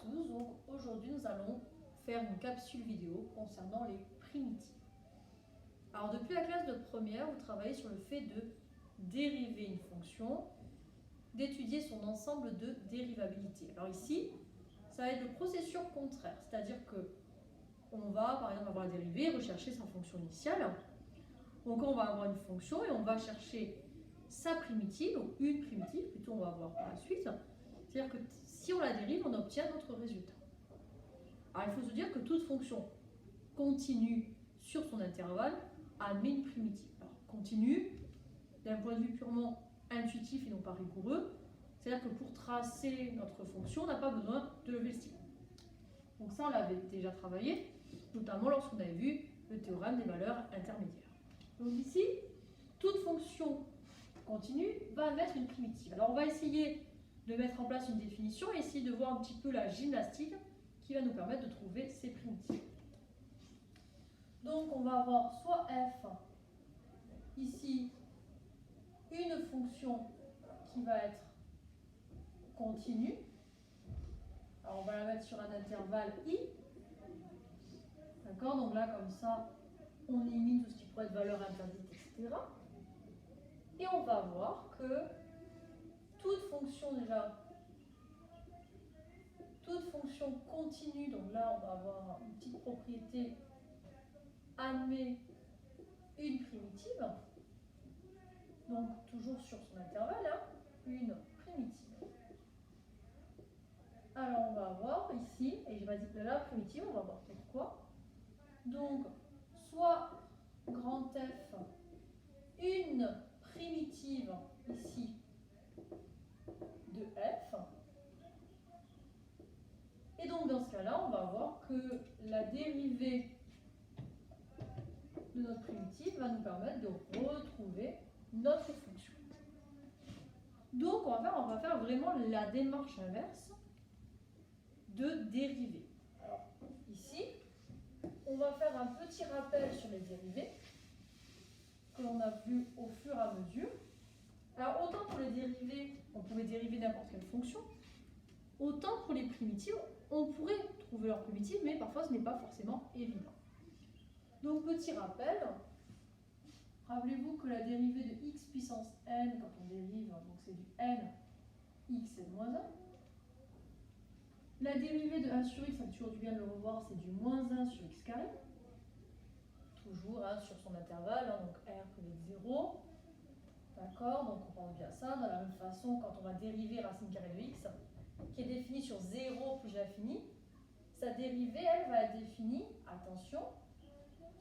tous, donc aujourd'hui nous allons faire une capsule vidéo concernant les primitives. Alors depuis la classe de première, vous travaillez sur le fait de dériver une fonction, d'étudier son ensemble de dérivabilité. Alors ici, ça va être le processus contraire, c'est-à-dire que on va par exemple avoir la dérivée, rechercher sa fonction initiale. Donc on va avoir une fonction et on va chercher sa primitive, ou une primitive, plutôt on va voir par la suite. C'est-à-dire que si on la dérive, on obtient notre résultat. Alors il faut se dire que toute fonction continue sur son intervalle admet une primitive. Alors continue, d'un point de vue purement intuitif et non pas rigoureux, c'est-à-dire que pour tracer notre fonction, on n'a pas besoin de lever le stylo. Donc ça, on l'avait déjà travaillé, notamment lorsqu'on avait vu le théorème des valeurs intermédiaires. Donc ici, toute fonction continue va admettre une primitive. Alors on va essayer de mettre en place une définition et essayer de voir un petit peu la gymnastique qui va nous permettre de trouver ces primitives. Donc on va avoir soit f, ici, une fonction qui va être continue. Alors on va la mettre sur un intervalle i. D'accord? Donc là, comme ça, on élimine tout ce qui pourrait être valeur interdite, etc. Et on va voir que toute fonction continue, donc là on va avoir une petite propriété, admet une primitive, donc toujours sur son intervalle, hein, une primitive. Alors on va avoir ici, et je vais dire de la primitive, on va voir pourquoi. Donc soit grand F, une primitive ici de F. Et donc dans ce cas-là, on va voir que la dérivée de notre primitive va nous permettre de retrouver notre fonction. Donc on va faire vraiment la démarche inverse de dériver. Alors ici, on va faire un petit rappel sur les dérivées que l'on a vu au fur et à mesure. Alors autant pour les dérivées, on pouvait dériver n'importe quelle fonction, autant pour les primitives, on pourrait trouver leur primitive, mais parfois ce n'est pas forcément évident. Donc petit rappel, rappelez-vous que la dérivée de x puissance n, quand on dérive, donc c'est du n, x n moins 1. La dérivée de 1 sur x, ça fait toujours du bien de le revoir, c'est du moins 1 sur x carré. Toujours hein, sur son intervalle, hein, donc r peut être 0. D'accord, donc on pense bien ça. De la même façon, quand on va dériver racine carrée de x, qui est définie sur 0 plus l'infini, sa dérivée, elle, va être définie, attention,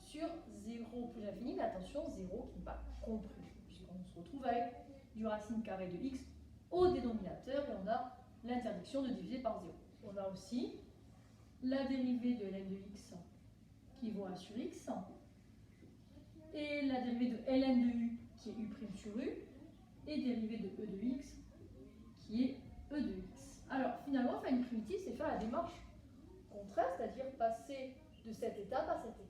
sur 0 plus l'infini, mais attention, 0 qui n'est pas compris, puisqu'on se retrouve avec du racine carrée de x au dénominateur, et on a l'interdiction de diviser par 0. On a aussi la dérivée de ln de x qui vaut 1 sur x, et la dérivée de ln de u qui est u' sur u, et dérivée de e de x qui est e de x. Alors finalement, faire une primitive, c'est faire la démarche contraire, c'est-à-dire passer de cette étape à cette étape.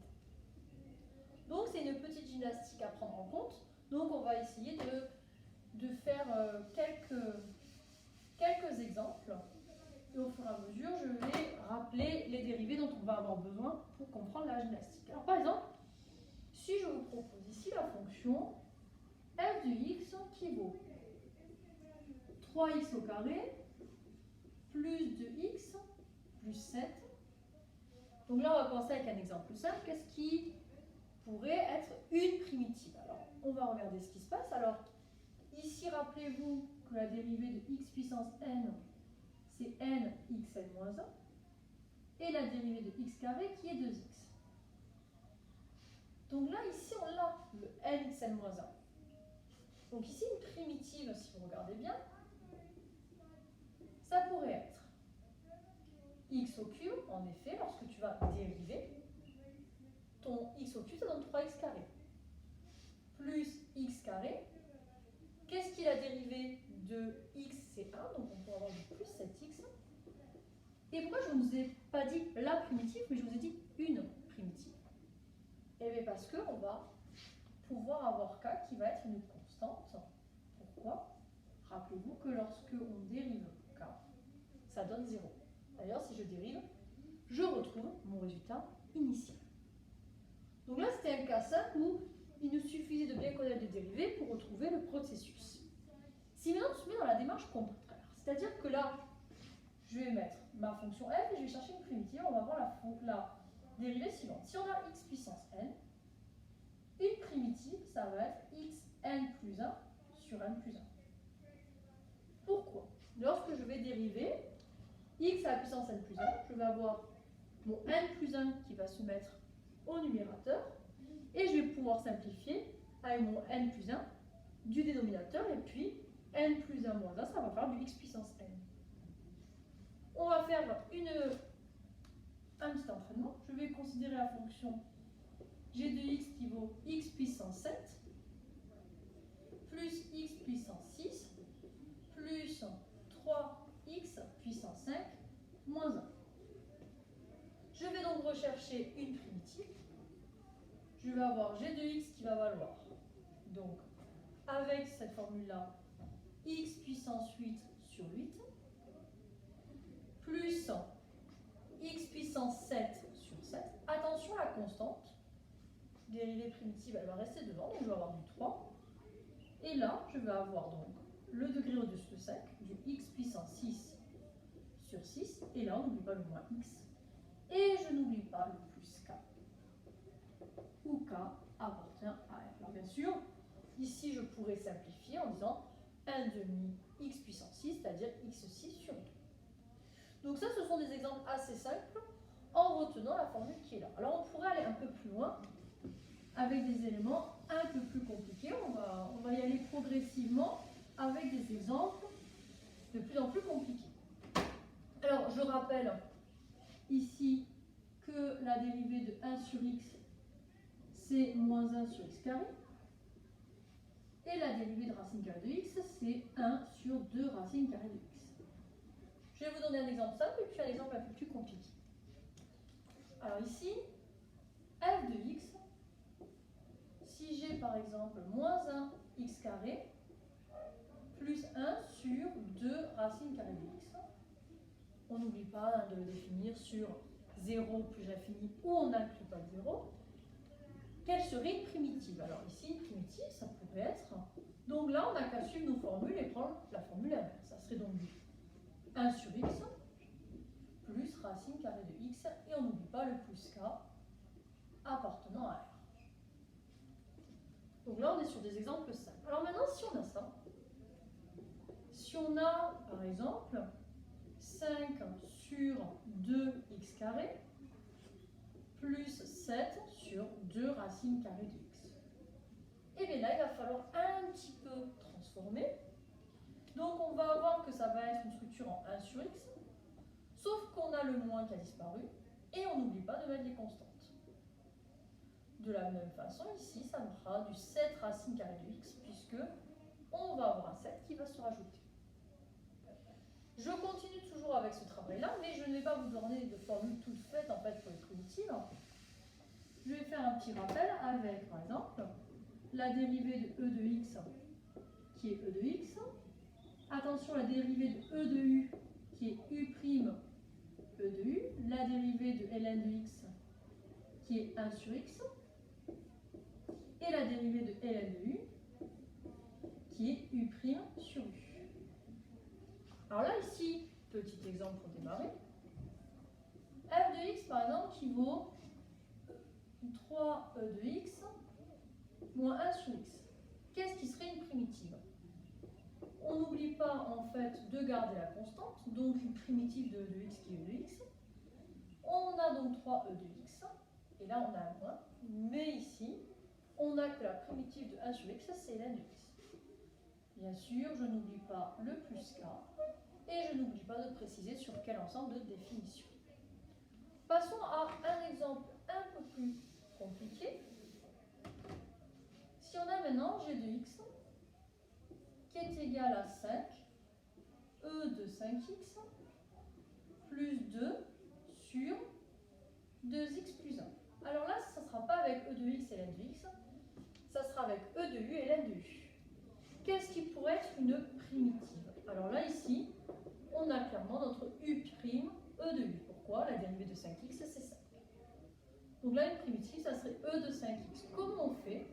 Donc c'est une petite gymnastique à prendre en compte. Donc on va essayer de faire quelques exemples. Et au fur et à mesure, je vais rappeler les dérivées dont on va avoir besoin pour comprendre la gymnastique. Alors par exemple, si je vous propose ici la fonction f de x qui vaut 3x au carré plus 2x plus 7. Donc là, on va commencer avec un exemple simple. Qu'est-ce qui pourrait être une primitive? Alors, on va regarder ce qui se passe. Alors, ici, rappelez-vous que la dérivée de x puissance n, c'est n x n moins 1. Et la dérivée de x carré qui est 2x. Donc là, ici, on a le n x n moins 1. Donc ici, une primitive, si vous regardez bien, ça pourrait être x au cube, en effet, lorsque tu vas dériver, ton x au cube, ça donne 3x carré. Plus x carré. Qu'est-ce qui est la dérivée de x? C'est 1, donc on peut avoir du plus 7x. Et pourquoi je ne vous ai pas dit la primitive, mais je vous ai dit une primitive? Eh bien parce qu'on va pouvoir avoir k qui va être une constante. Pourquoi? Rappelez-vous que lorsque on dérive k, ça donne 0. D'ailleurs, si je dérive, je retrouve mon résultat initial. Donc là, c'était un cas simple où il nous suffisait de bien connaître les dérivés pour retrouver le processus. Si maintenant on se met dans la démarche contraire, c'est-à-dire que là, je vais mettre ma fonction f et je vais chercher une primitive, on va voir la dérivée suivante. Si on a x puissance n, une primitive, ça va être xn plus 1 sur n plus 1. Pourquoi? Lorsque je vais dériver x à la puissance n plus 1, je vais avoir mon n plus 1 qui va se mettre au numérateur et je vais pouvoir simplifier avec mon n plus 1 du dénominateur et puis n plus 1 moins 1, ça va faire du x puissance n. On va faire un petit entraînement. Je vais considérer la fonction g de x qui vaut x puissance 7 plus x puissance 6 plus 3x puissance 5 moins 1. Je vais donc rechercher une primitive. Je vais avoir g de x qui va valoir, donc avec cette formule-là, x puissance 8 sur 8, plus x puissance 7 sur 7. Attention à la constante, dérivée primitive, elle va rester devant, donc je vais avoir du 3. Et là, je vais avoir donc le degré au-dessus de 5, du x puissance 6 sur 6. Et là, on n'oublie pas le moins x. Et je n'oublie pas le plus k, où k appartient à r. Alors bien sûr, ici, je pourrais simplifier en disant 1 demi x puissance 6, c'est-à-dire x6 sur 2. Donc ça, ce sont des exemples assez simples en retenant la formule qui est là. Alors on pourrait aller un peu plus loin avec des éléments un peu plus compliqués. On va y aller progressivement avec des exemples de plus en plus compliqués. Alors je rappelle ici que la dérivée de 1 sur x, c'est moins 1 sur x carré. Et la dérivée de racine carrée de x, c'est 1 sur 2 racines carrées de x. Je vais vous donner un exemple simple et puis un exemple un peu plus compliqué. Alors ici, f de x, si j'ai par exemple moins 1 x carré plus 1 sur 2 racines carrées de x, on n'oublie pas de le définir sur 0 plus l'infini où on n'inclut pas le 0. Quelle serait une primitive? Alors ici, une primitive, ça pourrait être... Donc là, on n'a qu'à suivre nos formules et prendre la formule inverse. Ça serait donc du 1 sur x plus racine carrée de x, et on n'oublie pas le plus k appartenant à r. Donc là, on est sur des exemples simples. Alors maintenant, si on a ça, si on a, par exemple, 5 sur 2x carré plus 7 sur 2 racines carrées de x, et bien là, il va falloir un petit peu transformer. Donc on va voir que ça va être une structure en 1 sur x, sauf qu'on a le moins qui a disparu, et on n'oublie pas de mettre les constantes. De la même façon, ici, ça me fera du 7 racine carrée de x, puisque on va avoir un 7 qui va se rajouter. Je continue toujours avec ce travail-là, mais je ne vais pas vous donner de formule toute faite en fait pour les primitives. Je vais faire un petit rappel avec, par exemple, la dérivée de e de x, qui est e de x. Attention, la dérivée de e de u, qui est u' e de u. La dérivée de ln de x, qui est 1 sur x. Et la dérivée de ln de u, qui est u' sur u. Alors là, ici, petit exemple pour démarrer. f de x, par exemple, qui vaut 3e de x moins 1 sur x. Qu'est-ce qui serait une primitive? On n'oublie pas, en fait, de garder la constante, donc une primitive de e de x qui est e de x. On a donc 3e de x, et là, on a un moins. Mais ici, on n'a que la primitive de 1 sur x, c'est ln de x. Bien sûr, je n'oublie pas le plus k, et je n'oublie pas de préciser sur quel ensemble de définition. Passons à un exemple un peu plus compliqué. Si on a maintenant g de x qui est égal à 5 e de 5x plus 2 sur 2x plus 1. Alors là, ça ne sera pas avec e de x et ln de x, ça sera avec e de u et ln de u. Qu'est-ce qui pourrait être une primitive? Alors là, ici, on a clairement notre u', e e de 8. Pourquoi? La dérivée de 5x, c'est 5. Donc là, une primitive, ça serait e de 5x. Comment on fait?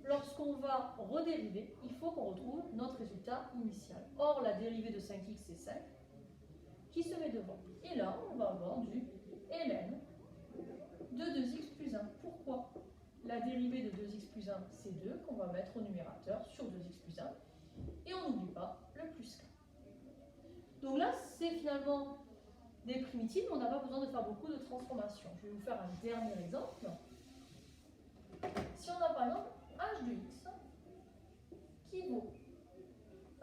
Lorsqu'on va redériver, il faut qu'on retrouve notre résultat initial. Or, la dérivée de 5x, c'est 5, qui se met devant. Et là, on va avoir du ln de 2x plus 1. Pourquoi? La dérivée de 2x plus 1, c'est 2, qu'on va mettre au numérateur sur 2x plus 1. Et on n'oublie pas le plus 1. Donc là, c'est finalement des primitives, mais on n'a pas besoin de faire beaucoup de transformations. Je vais vous faire un dernier exemple. Si on a par exemple h de x qui vaut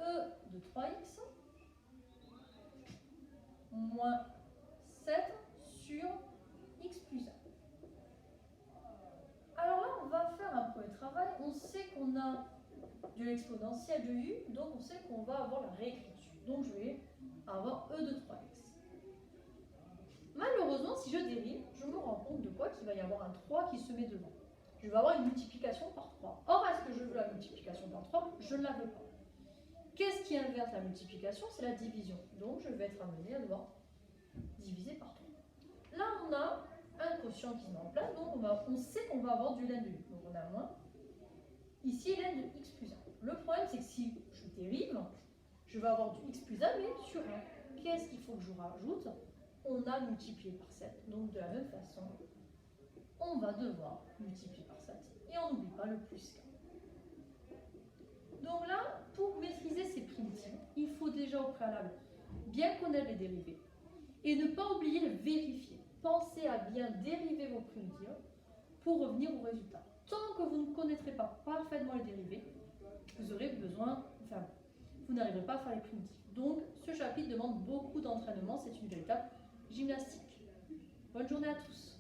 e de 3x moins 7 sur x plus 1. Alors là, on va faire un premier travail. On sait qu'on a de l'exponentielle de u, donc on sait qu'on va avoir la réécriture. Donc je vais avoir e de 3x. Malheureusement, si je dérive, je me rends compte de quoi? Qu'il va y avoir un 3 qui se met devant. Je vais avoir une multiplication par 3. Or, est-ce que je veux la multiplication par 3? Je ne la veux pas. Qu'est-ce qui inverse la multiplication? C'est la division. Donc, je vais être amené à devoir diviser par 3. Là, on a un quotient qui se met en place. Donc, on sait qu'on va avoir du ln de u. Donc, on a moins. Ici, ln de x plus 1. Le problème, c'est que si je dérive, je vais avoir du x plus 1, mais sur 1. Qu'est-ce qu'il faut que je rajoute? On a multiplié par 7. Donc, de la même façon, on va devoir multiplier par 7. Et on n'oublie pas le plus 1. Donc là, pour maîtriser ces primitives, il faut déjà au préalable bien connaître les dérivés et ne pas oublier de vérifier. Pensez à bien dériver vos primitives pour revenir au résultat. Tant que vous ne connaîtrez pas parfaitement les dérivés, vous n'arriverez pas à faire les primitives. Donc, ce chapitre demande beaucoup d'entraînement. C'est une véritable gymnastique. Bonne journée à tous.